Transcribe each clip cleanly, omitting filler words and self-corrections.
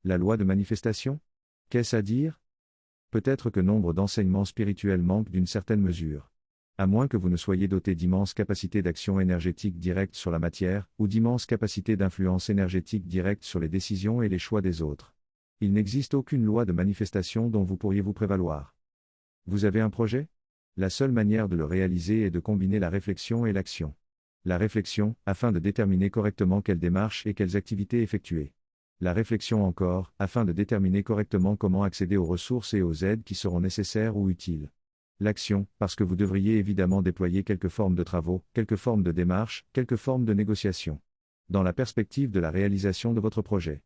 La loi de manifestation? Qu'est-ce à dire? Peut-être que nombre d'enseignements spirituels manquent d'une certaine mesure. À moins que vous ne soyez doté d'immenses capacités d'action énergétique directe sur la matière, ou d'immenses capacités d'influence énergétique directe sur les décisions et les choix des autres. Il n'existe aucune loi de manifestation dont vous pourriez vous prévaloir. Vous avez un projet? La seule manière de le réaliser est de combiner la réflexion et l'action. La réflexion, afin de déterminer correctement quelles démarches et quelles activités effectuer. La réflexion encore, afin de déterminer correctement comment accéder aux ressources et aux aides qui seront nécessaires ou utiles. L'action, parce que vous devriez évidemment déployer quelque forme de travaux, quelque forme de démarche, quelque forme de négociation. Dans la perspective de la réalisation de votre projet.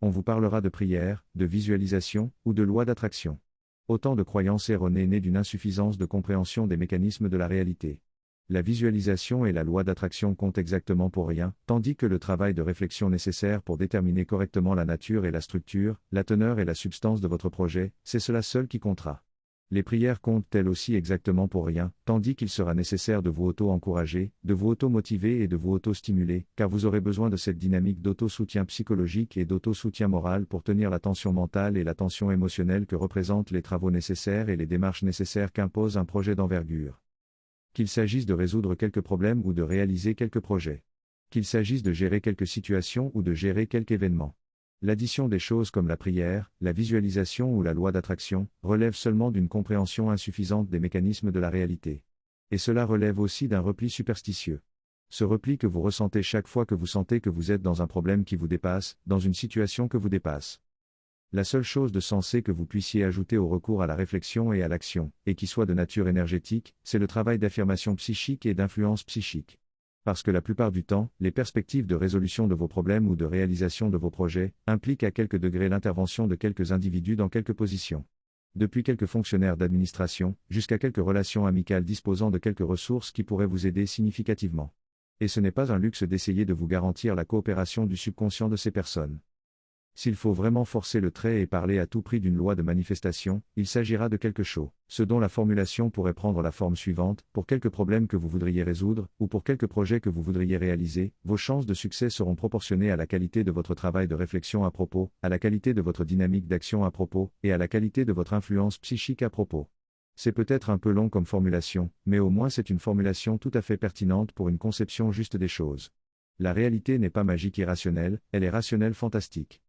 On vous parlera de prière, de visualisation, ou de loi d'attraction. Autant de croyances erronées nées d'une insuffisance de compréhension des mécanismes de la réalité. La visualisation et la loi d'attraction comptent exactement pour rien, tandis que le travail de réflexion nécessaire pour déterminer correctement la nature et la structure, la teneur et la substance de votre projet, c'est cela seul qui comptera. Les prières comptent elles aussi exactement pour rien, tandis qu'il sera nécessaire de vous auto-encourager, de vous auto-motiver et de vous auto-stimuler, car vous aurez besoin de cette dynamique d'auto-soutien psychologique et d'auto-soutien moral pour tenir la tension mentale et la tension émotionnelle que représentent les travaux nécessaires et les démarches nécessaires qu'impose un projet d'envergure. Qu'il s'agisse de résoudre quelques problèmes ou de réaliser quelques projets. Qu'il s'agisse de gérer quelques situations ou de gérer quelque événement. L'addition des choses comme la prière, la visualisation ou la loi d'attraction, relève seulement d'une compréhension insuffisante des mécanismes de la réalité. Et cela relève aussi d'un repli superstitieux. Ce repli que vous ressentez chaque fois que vous sentez que vous êtes dans un problème qui vous dépasse, dans une situation que vous dépasse. La seule chose de sensé que vous puissiez ajouter au recours à la réflexion et à l'action, et qui soit de nature énergétique, c'est le travail d'affirmation psychique et d'influence psychique. Parce que la plupart du temps, les perspectives de résolution de vos problèmes ou de réalisation de vos projets, impliquent à quelque degré l'intervention de quelques individus dans quelques positions. Depuis quelques fonctionnaires d'administration, jusqu'à quelques relations amicales disposant de quelques ressources qui pourraient vous aider significativement. Et ce n'est pas un luxe d'essayer de vous garantir la coopération du subconscient de ces personnes. S'il faut vraiment forcer le trait et parler à tout prix d'une loi de manifestation, il s'agira de quelque chose, ce dont la formulation pourrait prendre la forme suivante: pour quelques problèmes que vous voudriez résoudre, ou pour quelques projets que vous voudriez réaliser, vos chances de succès seront proportionnées à la qualité de votre travail de réflexion à propos, à la qualité de votre dynamique d'action à propos, et à la qualité de votre influence psychique à propos. C'est peut-être un peu long comme formulation, mais au moins c'est une formulation tout à fait pertinente pour une conception juste des choses. La réalité n'est pas magique irrationnelle, elle est rationnelle fantastique.